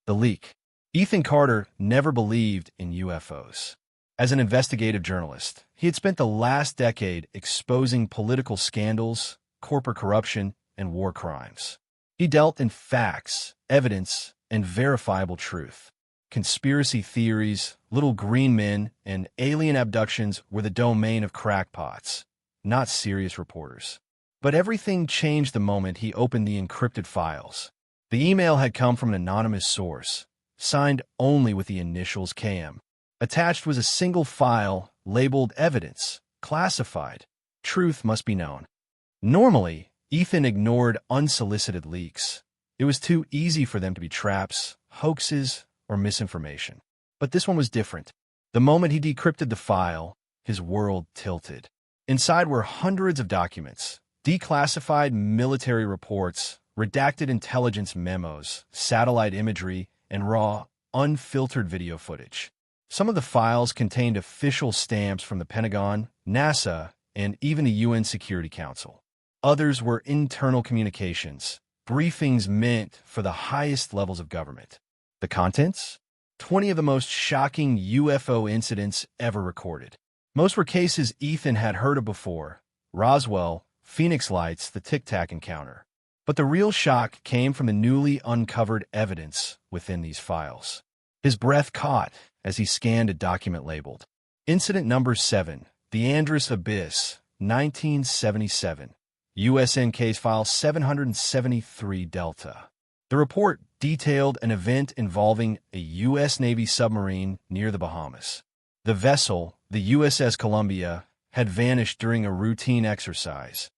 The leak. Ethan Carter never believed in UFOs. As an investigative journalist, he had spent the last decade exposing political scandals, corporate corruption, and war crimes. He dealt in facts, evidence, and verifiable truth. Conspiracy theories, little green men, and alien abductions were the domain of crackpots, not serious reporters. But everything changed the moment he opened the encrypted files. The email had come from an anonymous source, signed only with the initials KM. Attached was a single file labeled Evidence, Classified. Truth must be known. Normally, Ethan ignored unsolicited leaks. It was too easy for them to be traps, hoaxes, or misinformation. But this one was different. The moment he decrypted the file, his world tilted. Inside were hundreds of documents, declassified military reports, redacted intelligence memos, satellite imagery, and raw, unfiltered video footage. Some of the files contained official stamps from the Pentagon, NASA, and even the UN Security Council. Others were internal communications, briefings meant for the highest levels of government. The contents? 20 of the most shocking UFO incidents ever recorded. Most were cases Ethan had heard of before: Roswell, Phoenix Lights, the Tic Tac encounter. But the real shock came from the newly uncovered evidence within these files. His breath caught as he scanned a document labeled Incident Number 7, the Andrus Abyss, 1977, USN Case File 773 Delta. The report detailed an event involving a U.S. Navy submarine near the Bahamas. The vessel, the USS Columbia, had vanished during a routine exercise,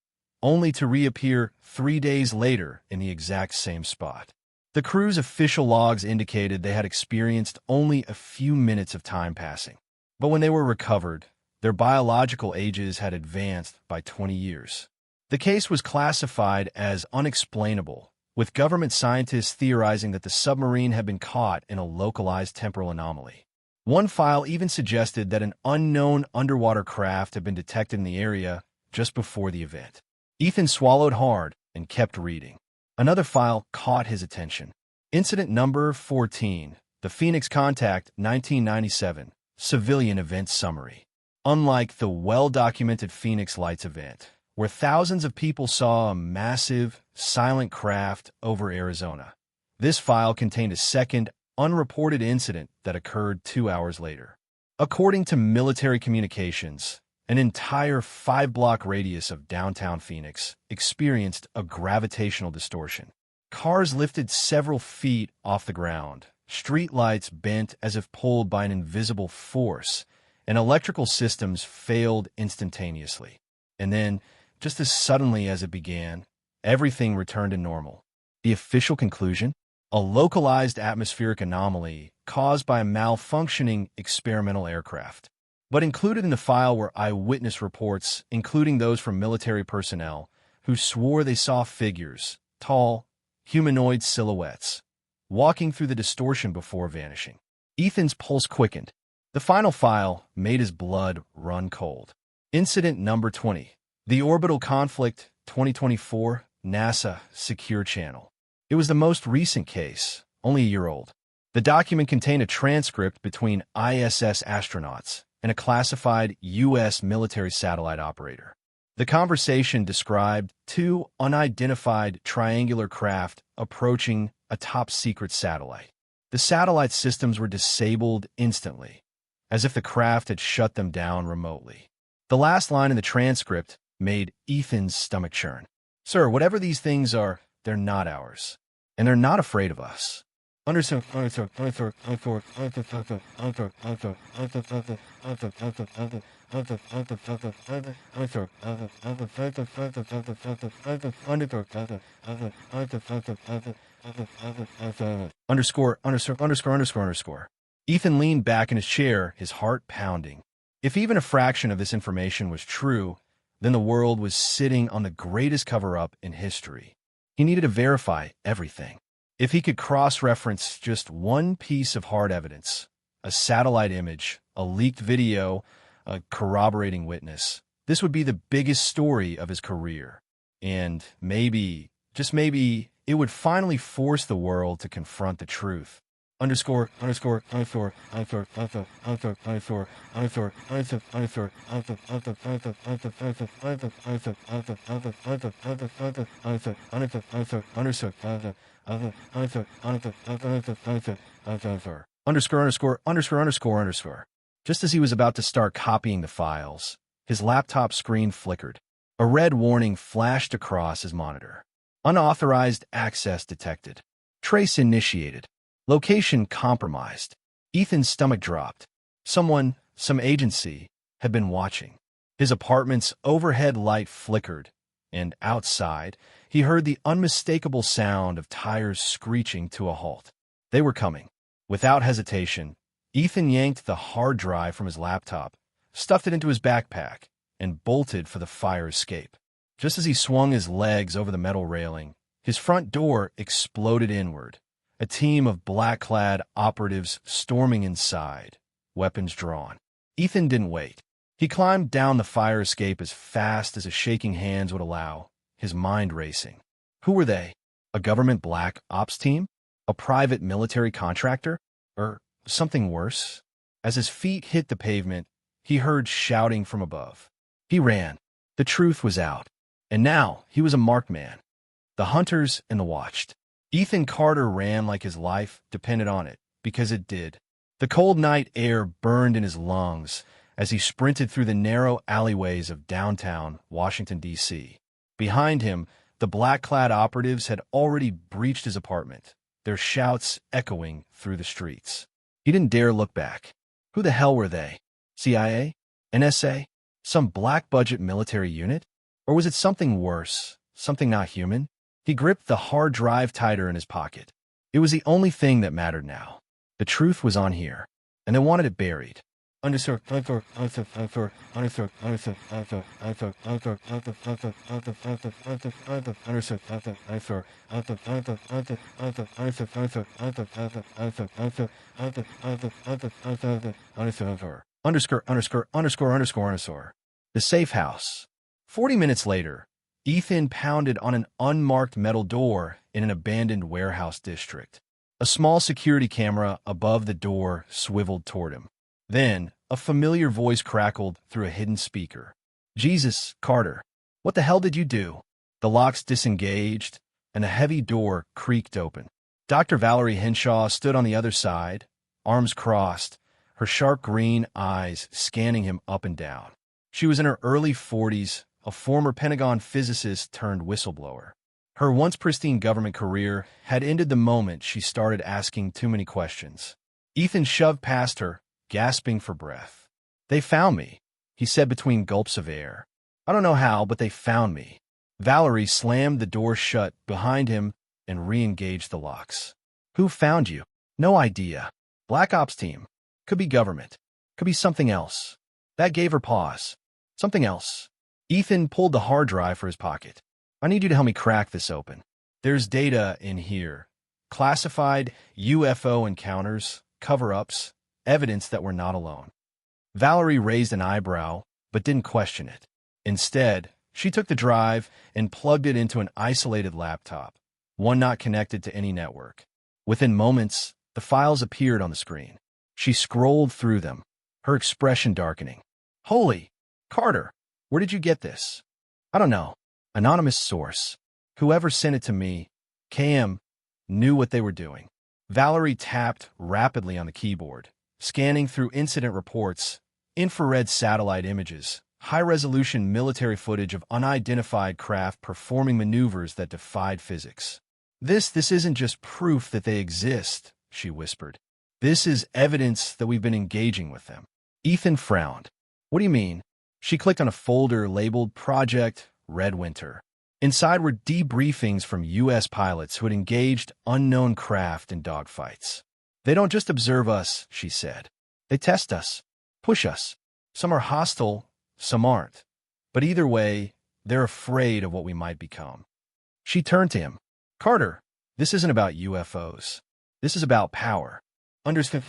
only to reappear 3 days later in the exact same spot. The crew's official logs indicated they had experienced only a few minutes of time passing. But when they were recovered, their biological ages had advanced by 20 years. The case was classified as unexplainable, with government scientists theorizing that the submarine had been caught in a localized temporal anomaly. One file even suggested that an unknown underwater craft had been detected in the area just before the event. Ethan swallowed hard and kept reading. Another file caught his attention. Incident Number 14, the Phoenix Contact, 1997, Civilian Event Summary. Unlike the well-documented Phoenix Lights event, where thousands of people saw a massive, silent craft over Arizona, this file contained a second, unreported incident that occurred 2 hours later. According to military communications, an entire 5-block radius of downtown Phoenix experienced a gravitational distortion. Cars lifted several feet off the ground, streetlights bent as if pulled by an invisible force, and electrical systems failed instantaneously. And then, just as suddenly as it began, everything returned to normal. The official conclusion? A localized atmospheric anomaly caused by a malfunctioning experimental aircraft. But included in the file were eyewitness reports, including those from military personnel, who swore they saw figures, tall, humanoid silhouettes, walking through the distortion before vanishing. Ethan's pulse quickened. The final file made his blood run cold. Incident Number 20, the Orbital Conflict, 2024, NASA Secure Channel. It was the most recent case, only a year old. The document contained a transcript between ISS astronauts and a classified U.S. military satellite operator. The conversation described two unidentified triangular craft approaching a top-secret satellite. The satellite systems were disabled instantly, as if the craft had shut them down remotely. The last line in the transcript made Ethan's stomach churn. "Sir, whatever these things are, they're not ours, and they're not afraid of us." Understood. Ethan leaned back in his chair, his heart pounding. If even a fraction of this information was true, then the world was sitting on the greatest cover-up in history. He needed to verify everything. If he could cross-reference just one piece of hard evidence, a satellite image, a leaked video, a corroborating witness, this would be the biggest story of his career. And maybe, just maybe, it would finally force the world to confront the truth. underscore underscore underscore underscore underscore underscore underscore underscore underscore underscore. Just as he was about to start copying the files, his laptop screen flickered. A red warning flashed across his monitor. Unauthorized access detected. Trace initiated. Location compromised. Ethan's stomach dropped. Someone, some agency, had been watching. His apartment's overhead light flickered, and outside, he heard the unmistakable sound of tires screeching to a halt. They were coming. Without hesitation, Ethan yanked the hard drive from his laptop, stuffed it into his backpack, and bolted for the fire escape. Just as he swung his legs over the metal railing, his front door exploded inward. A team of black-clad operatives storming inside, weapons drawn. Ethan didn't wait. He climbed down the fire escape as fast as his shaking hands would allow, his mind racing. Who were they? A government black ops team? A private military contractor? Or something worse? As his feet hit the pavement, he heard shouting from above. He ran. The truth was out. And now he was a marked man. The hunters and the watched. Ethan Carter ran like his life depended on it, because it did. The cold night air burned in his lungs as he sprinted through the narrow alleyways of downtown Washington, D.C. Behind him, the black-clad operatives had already breached his apartment, their shouts echoing through the streets. He didn't dare look back. Who the hell were they? CIA? NSA? Some black-budget military unit? Or was it something worse, something not human? He gripped the hard drive tighter in his pocket. It was the only thing that mattered now. The truth was on here, and they wanted it buried. Underscore. The safe house. 40 minutes later, Ethan pounded on an unmarked metal door in an abandoned warehouse district. A small security camera above the door swiveled toward him. Then, a familiar voice crackled through a hidden speaker. "Jesus, Carter, what the hell did you do?" The locks disengaged, and a heavy door creaked open. Dr. Valerie Henshaw stood on the other side, arms crossed, her sharp green eyes scanning him up and down. She was in her early 40s, a former Pentagon physicist turned whistleblower. Her once pristine government career had ended the moment she started asking too many questions. Ethan shoved past her, gasping for breath. "They found me," he said between gulps of air. "I don't know how, but they found me." Valerie slammed the door shut behind him and re-engaged the locks. "Who found you?" "No idea. Black Ops team. Could be government. Could be something else." That gave her pause. Something else. Ethan pulled the hard drive for his pocket. "I need you to help me crack this open. There's data in here. Classified UFO encounters, cover-ups, evidence that we're not alone." Valerie raised an eyebrow, but didn't question it. Instead, she took the drive and plugged it into an isolated laptop, one not connected to any network. Within moments, the files appeared on the screen. She scrolled through them, her expression darkening. "Holy, Carter, where did you get this?" "I don't know. Anonymous source. Whoever sent it to me, KM, knew what they were doing." Valerie tapped rapidly on the keyboard, scanning through incident reports, infrared satellite images, high-resolution military footage of unidentified craft performing maneuvers that defied physics. This isn't just proof that they exist," she whispered. "This is evidence that we've been engaging with them." Ethan frowned. "What do you mean?" She clicked on a folder labeled Project Red Winter. Inside were debriefings from U.S. pilots who had engaged unknown craft in dogfights. "They don't just observe us," she said. "They test us, push us. Some are hostile, some aren't. But either way, they're afraid of what we might become." She turned to him. "Carter, this isn't about UFOs. This is about power. Understood.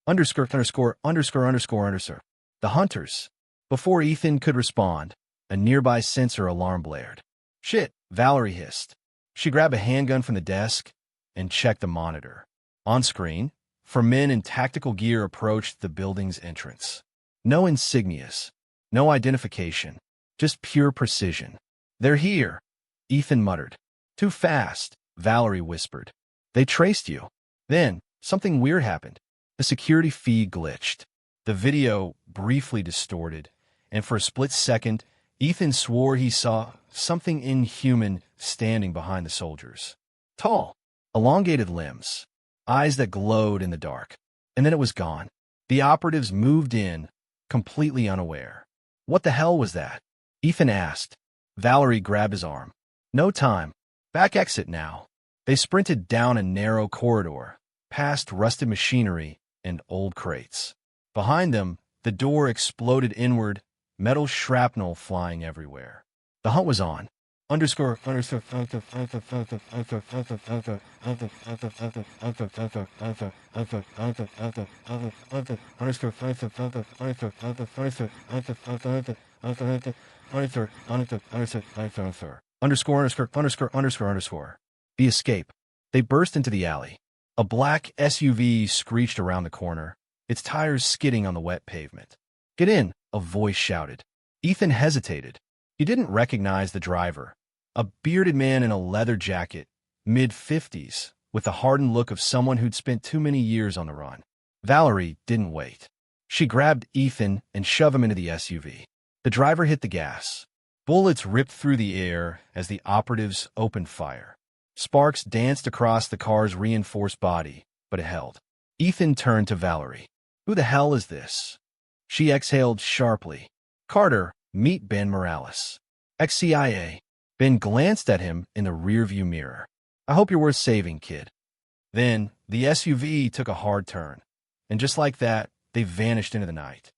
Underscore. The hunters. Before Ethan could respond, a nearby sensor alarm blared. Shit, Valerie hissed. She grabbed a handgun from the desk and checked the monitor. On screen, 4 men in tactical gear approached the building's entrance. No insignias, no identification, just pure precision. They're here, Ethan muttered. Too fast, Valerie whispered. They traced you. Then, something weird happened. The security feed glitched. The video briefly distorted, and for a split second, Ethan swore he saw something inhuman standing behind the soldiers. Tall, elongated limbs, eyes that glowed in the dark. And then it was gone. The operatives moved in, completely unaware. What the hell was that? Ethan asked. Valerie grabbed his arm. No time. Back exit now. They sprinted down a narrow corridor, past rusted machinery and old crates. Behind them, the door exploded inward, metal shrapnel flying everywhere. The hunt was on. Underscore. The escape. They burst into the alley. A black SUV screeched around the corner, its tires skidding on the wet pavement. Get in, a voice shouted. Ethan hesitated. He didn't recognize the driver, a bearded man in a leather jacket, mid-50s, with the hardened look of someone who'd spent too many years on the run. Valerie didn't wait. She grabbed Ethan and shoved him into the SUV. The driver hit the gas. Bullets ripped through the air as the operatives opened fire. Sparks danced across the car's reinforced body, but it held. Ethan turned to Valerie. Who the hell is this? She exhaled sharply. Carter, meet Ben Morales. Ex-CIA. Ben glanced at him in the rearview mirror. I hope you're worth saving, kid. Then, the SUV took a hard turn, and just like that, they vanished into the night.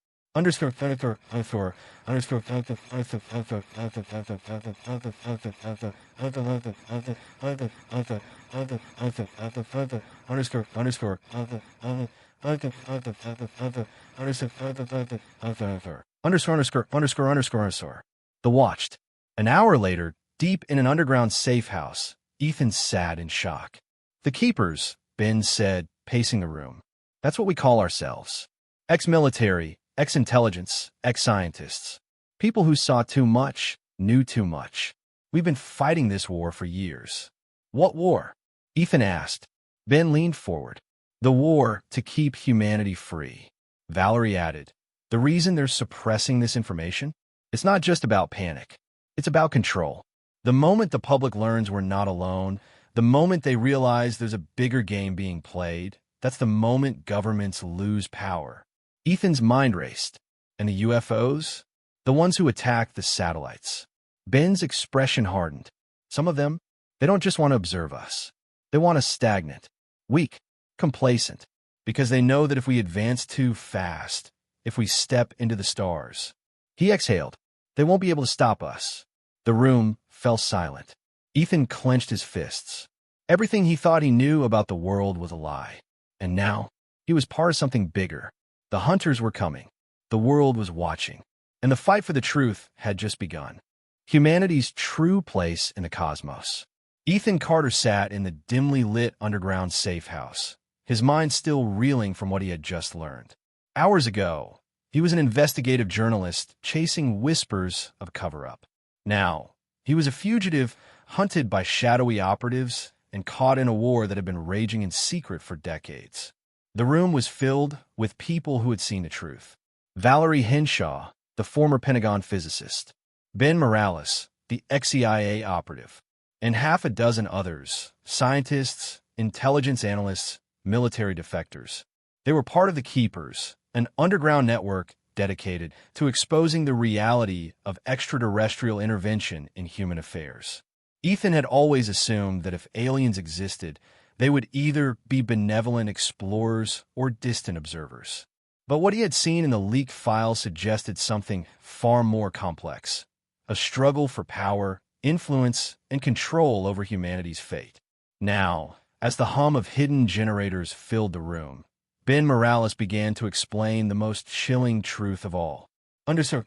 The watched. An hour later, deep in an underground safe house, Ethan sat in shock. The keepers, Ben said, pacing the room. That's what we call ourselves. Ex-military, ex-intelligence, ex-scientists. People who saw too much, knew too much. We've been fighting this war for years. What war? Ethan asked. Ben leaned forward. The war to keep humanity free. Valerie added. The reason they're suppressing this information? It's not just about panic. It's about control. The moment the public learns we're not alone, the moment they realize there's a bigger game being played, that's the moment governments lose power. Ethan's mind raced. And the UFOs? The ones who attacked the satellites. Ben's expression hardened. Some of them, they don't just want to observe us. They want us stagnant, weak, complacent, because they know that if we advance too fast, if we step into the stars. He exhaled. They won't be able to stop us. The room fell silent. Ethan clenched his fists. Everything he thought he knew about the world was a lie. And now, he was part of something bigger. The hunters were coming. The world was watching. And the fight for the truth had just begun. Humanity's true place in the cosmos. Ethan Carter sat in the dimly lit underground safe house, his mind still reeling from what he had just learned. Hours ago, he was an investigative journalist chasing whispers of cover-up. Now, he was a fugitive hunted by shadowy operatives and caught in a war that had been raging in secret for decades. The room was filled with people who had seen the truth. Valerie Henshaw, the former Pentagon physicist, Ben Morales, the ex-CIA operative, and half a dozen others, scientists, intelligence analysts, military defectors. They were part of the Keepers, an underground network dedicated to exposing the reality of extraterrestrial intervention in human affairs. Ethan had always assumed that if aliens existed, they would either be benevolent explorers or distant observers. But what he had seen in the leaked files suggested something far more complex. a struggle for power, influence, and control over humanity's fate. Now, as the hum of hidden generators filled the room, Ben Morales began to explain the most chilling truth of all. Underscore,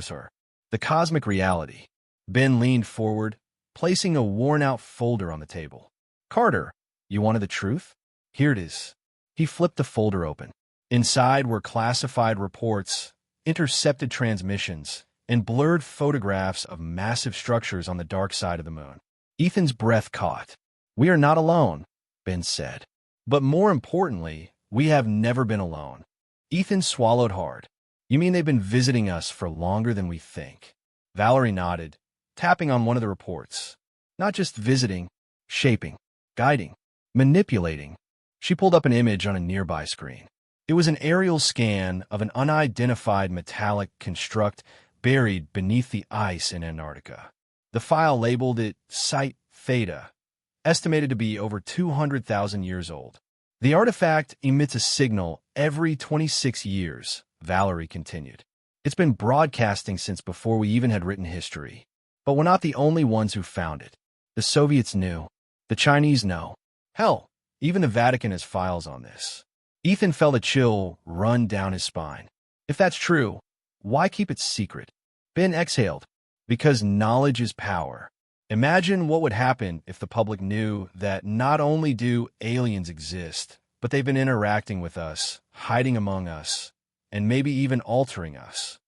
sir. The cosmic reality. Ben leaned forward, placing a worn-out folder on the table. Carter, you wanted the truth? Here it is. He flipped the folder open. Inside were classified reports, intercepted transmissions, and blurred photographs of massive structures on the dark side of the moon. Ethan's breath caught. We are not alone, Ben said. But more importantly, we have never been alone. Ethan swallowed hard. You mean they've been visiting us for longer than we think? Valerie nodded, tapping on one of the reports. Not just visiting, shaping, guiding, manipulating. She pulled up an image on a nearby screen. It was an aerial scan of an unidentified metallic construct buried beneath the ice in Antarctica. The file labeled it Site Theta, estimated to be over 200,000 years old. The artifact emits a signal every 26 years, Valerie continued. It's been broadcasting since before we even had written history. But we're not the only ones who found it. The Soviets knew. The Chinese know. Hell, even the Vatican has files on this. Ethan felt a chill run down his spine. If that's true, why keep it secret? Ben exhaled. Because knowledge is power. Imagine what would happen if the public knew that not only do aliens exist, but they've been interacting with us, hiding among us, and maybe even altering us.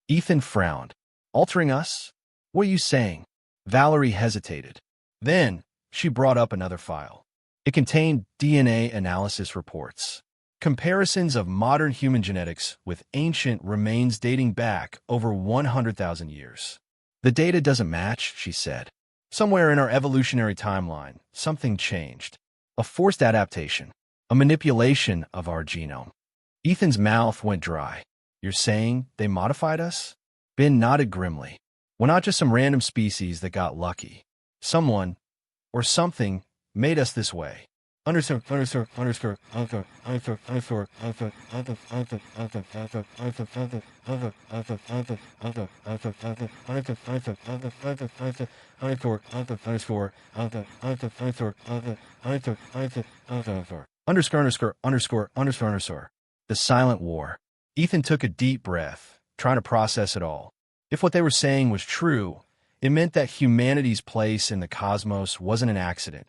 Ethan frowned. Altering us? What are you saying? Valerie hesitated. Then, she brought up another file. It contained DNA analysis reports. Comparisons of modern human genetics with ancient remains dating back over 100,000 years. The data doesn't match, she said. Somewhere in our evolutionary timeline, something changed. A forced adaptation. A manipulation of our genome. Ethan's mouth went dry. You're saying they modified us? Ben nodded grimly. We're not just some random species that got lucky. Someone, or something, made us this way. Underscore. The silent war. Ethan took a deep breath, trying to process it all. If what they were saying was true, it meant that humanity's place in the cosmos wasn't an accident.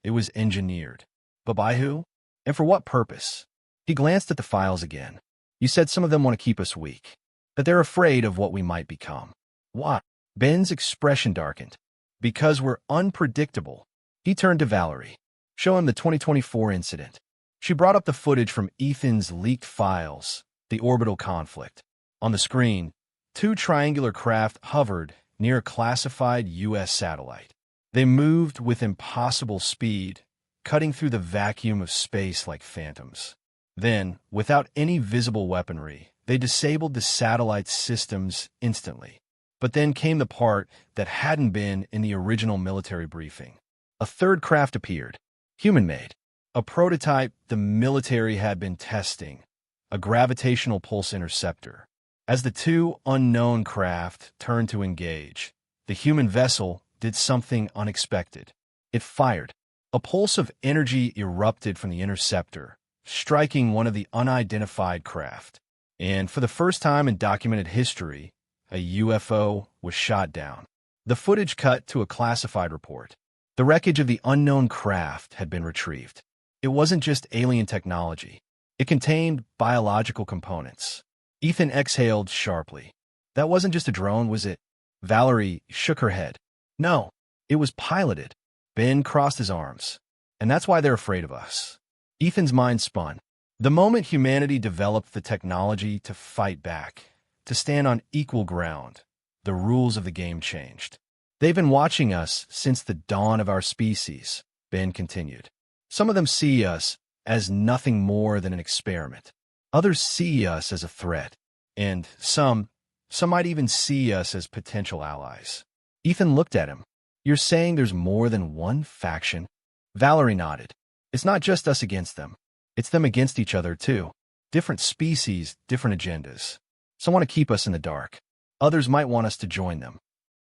It was engineered. But by who? And for what purpose? He glanced at the files again. You said some of them want to keep us weak. That they're afraid of what we might become. Why? Ben's expression darkened. Because we're unpredictable. He turned to Valerie. Show him the 2024 incident. She brought up the footage from Ethan's leaked files, the orbital conflict. On the screen, two triangular craft hovered near a classified U.S. satellite. They moved with impossible speed, cutting through the vacuum of space like phantoms. Then, without any visible weaponry, they disabled the satellite's systems instantly. But then came the part that hadn't been in the original military briefing. A third craft appeared, human-made, a prototype the military had been testing, a gravitational pulse interceptor. As the two unknown craft turned to engage, the human vessel did something unexpected. It fired. A pulse of energy erupted from the interceptor, striking one of the unidentified craft. And for the first time in documented history, a UFO was shot down. The footage cut to a classified report. The wreckage of the unknown craft had been retrieved. It wasn't just alien technology. It contained biological components. Ethan exhaled sharply. That wasn't just a drone, was it? Valerie shook her head. No, it was piloted. Ben crossed his arms. And that's why they're afraid of us. Ethan's mind spun. The moment humanity developed the technology to fight back, to stand on equal ground, the rules of the game changed. They've been watching us since the dawn of our species, Ben continued. Some of them see us as nothing more than an experiment. Others see us as a threat. And some, Some might even see us as potential allies. Ethan looked at him. You're saying there's more than one faction? Valerie nodded. It's not just us against them. It's them against each other, too. Different species, different agendas. Some want to keep us in the dark. Others might want us to join them.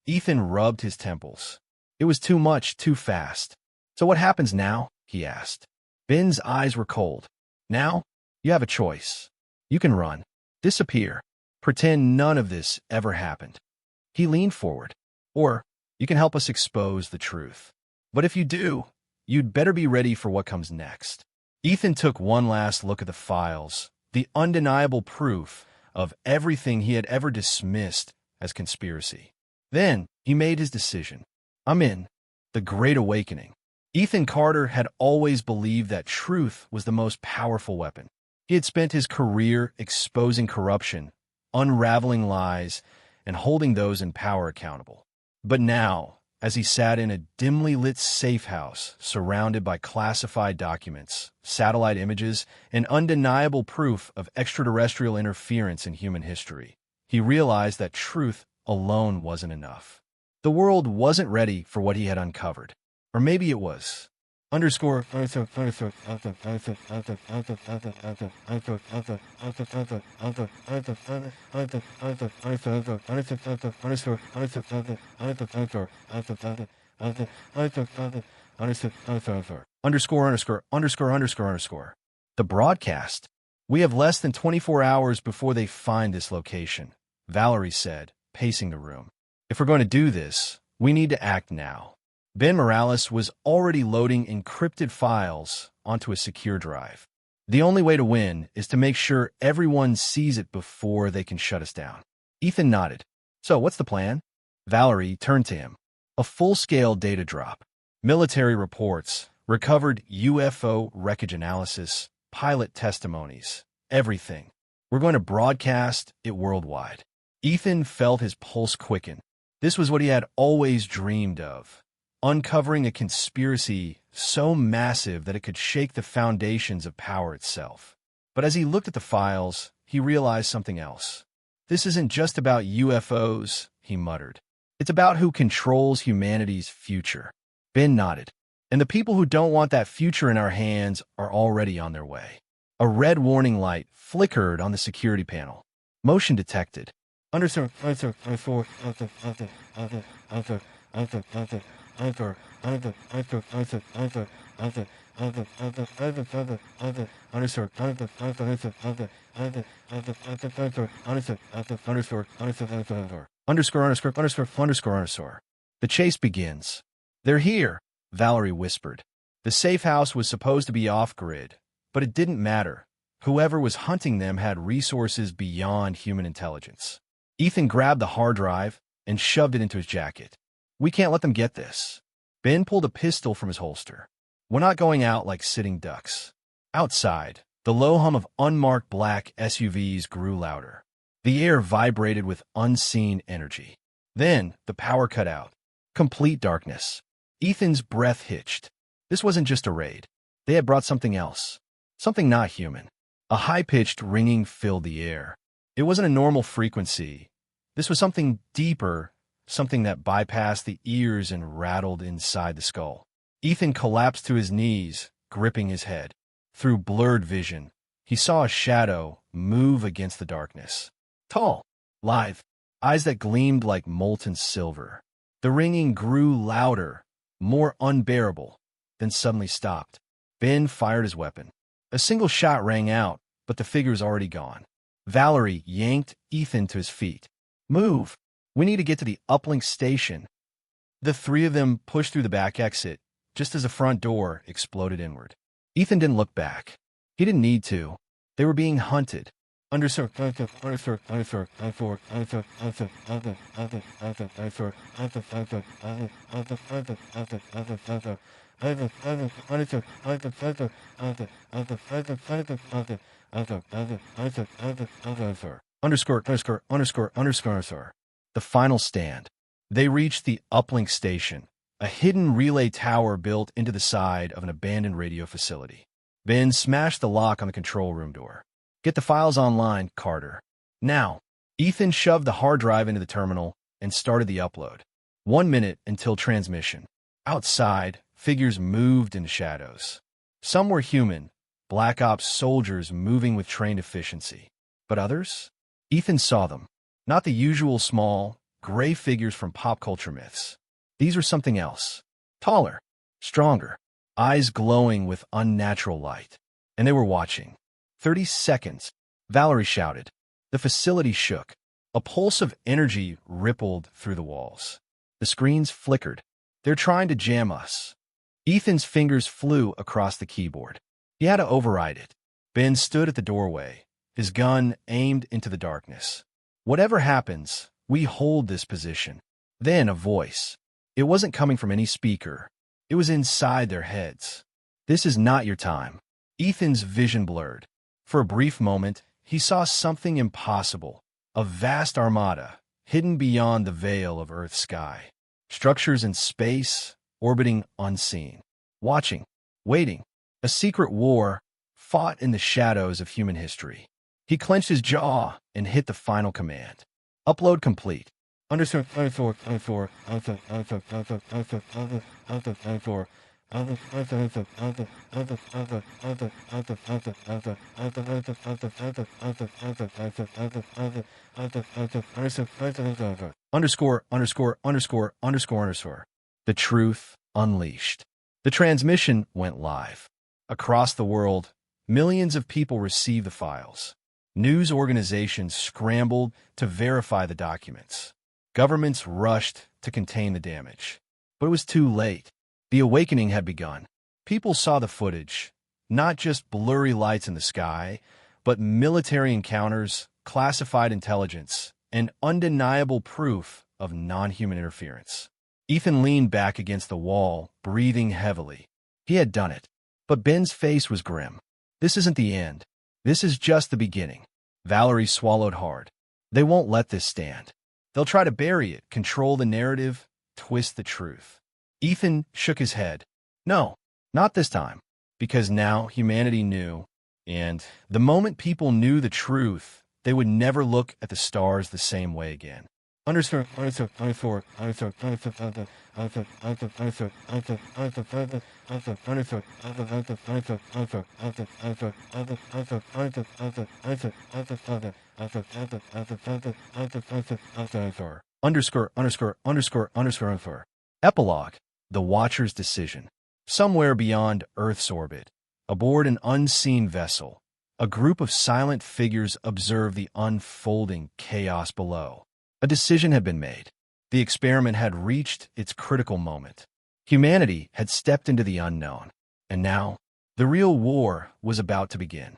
Ethan rubbed his temples. It was too much, too fast. So what happens now? He asked. Ben's eyes were cold. Now, you have a choice. You can run. Disappear. Pretend none of this ever happened. He leaned forward. Or, you can help us expose the truth. But if you do, you'd better be ready for what comes next. Ethan took one last look at the files, the undeniable proof of everything he had ever dismissed as conspiracy. Then, he made his decision. I'm in. The Great Awakening. Ethan Carter had always believed that truth was the most powerful weapon. He had spent his career exposing corruption, unraveling lies, and holding those in power accountable. But now, as he sat in a dimly lit safe house surrounded by classified documents, satellite images, and undeniable proof of extraterrestrial interference in human history, he realized that truth alone wasn't enough. The world wasn't ready for what he had uncovered. Or maybe it was. Underscore. The broadcast. We have less than 24 hours before they find this location, Valerie said, pacing the room. If we're going to do this, we need to act now. Ben Morales was already loading encrypted files onto a secure drive. The only way to win is to make sure everyone sees it before they can shut us down. Ethan nodded. So, what's the plan? Valerie turned to him. A full-scale data drop. Military reports, recovered UFO wreckage analysis, pilot testimonies, everything. We're going to broadcast it worldwide. Ethan felt his pulse quicken. This was what he had always dreamed of. Uncovering a conspiracy so massive that it could shake the foundations of power itself. But as he looked at the files, he realized something else. This isn't just about UFOs, he muttered. It's about who controls humanity's future. Ben nodded. And the people who don't want that future in our hands are already on their way. A red warning light flickered on the security panel. Motion detected. Underscore. The chase begins. They're here, Valerie whispered. The safe house was supposed to be off-grid, but it didn't matter. Whoever was hunting them had resources beyond human intelligence. Ethan grabbed the hard drive and shoved it into his jacket. We can't let them get this. Ben pulled a pistol from his holster. We're not going out like sitting ducks. Outside, the low hum of unmarked black SUVs grew louder. The air vibrated with unseen energy. Then, the power cut out. Complete darkness. Ethan's breath hitched. This wasn't just a raid. They had brought something else. Something not human. A high-pitched ringing filled the air. It wasn't a normal frequency. This was something deeper, something that bypassed the ears and rattled inside the skull. Ethan collapsed to his knees, gripping his head. Through blurred vision, he saw a shadow move against the darkness. Tall, lithe, eyes that gleamed like molten silver. The ringing grew louder, more unbearable, then suddenly stopped. Ben fired his weapon. A single shot rang out, but the figure was already gone. Valerie yanked Ethan to his feet. Move! We need to get to the uplink station. The three of them pushed through the back exit, just as the front door exploded inward. Ethan didn't look back. He didn't need to. They were being hunted. Underscore. The final stand. They reached the uplink station, a hidden relay tower built into the side of an abandoned radio facility. Ben smashed the lock on the control room door. Get the files online, Carter. Now. Ethan shoved the hard drive into the terminal and started the upload. 1 minute until transmission. Outside, figures moved in shadows. Some were human, Black Ops soldiers moving with trained efficiency. But others? Ethan saw them. Not the usual small, gray figures from pop culture myths. These were something else. Taller, stronger, eyes glowing with unnatural light. And they were watching. 30 seconds, Valerie shouted. The facility shook. A pulse of energy rippled through the walls. The screens flickered. They're trying to jam us. Ethan's fingers flew across the keyboard. He had to override it. Ben stood at the doorway, his gun aimed into the darkness. Whatever happens, we hold this position. Then a voice. It wasn't coming from any speaker. It was inside their heads. This is not your time. Ethan's vision blurred. For a brief moment, he saw something impossible. A vast armada, hidden beyond the veil of Earth's sky. Structures in space, orbiting unseen. Watching, waiting. A secret war fought in the shadows of human history. He clenched his jaw and hit the final command. Upload complete. Understood. Underscore. The truth unleashed. The transmission went live. Across the world, millions of people received the files. News organizations scrambled to verify the documents. Governments rushed to contain the damage. But it was too late. The awakening had begun. People saw the footage, not just blurry lights in the sky, but military encounters, classified intelligence, and undeniable proof of non-human interference. Ethan leaned back against the wall, breathing heavily. He had done it. But Ben's face was grim. This isn't the end. This is just the beginning. Valerie swallowed hard. They won't let this stand. They'll try to bury it, control the narrative, twist the truth. Ethan shook his head. No, not this time. Because now humanity knew. And the moment people knew the truth, they would never look at the stars the same way again. Underscore. Epilogue. The Watcher's decision. Somewhere beyond Earth's orbit, aboard an unseen vessel, a group of silent figures observed the unfolding chaos below. A decision had been made. The experiment had reached its critical moment. Humanity had stepped into the unknown. And now, the real war was about to begin.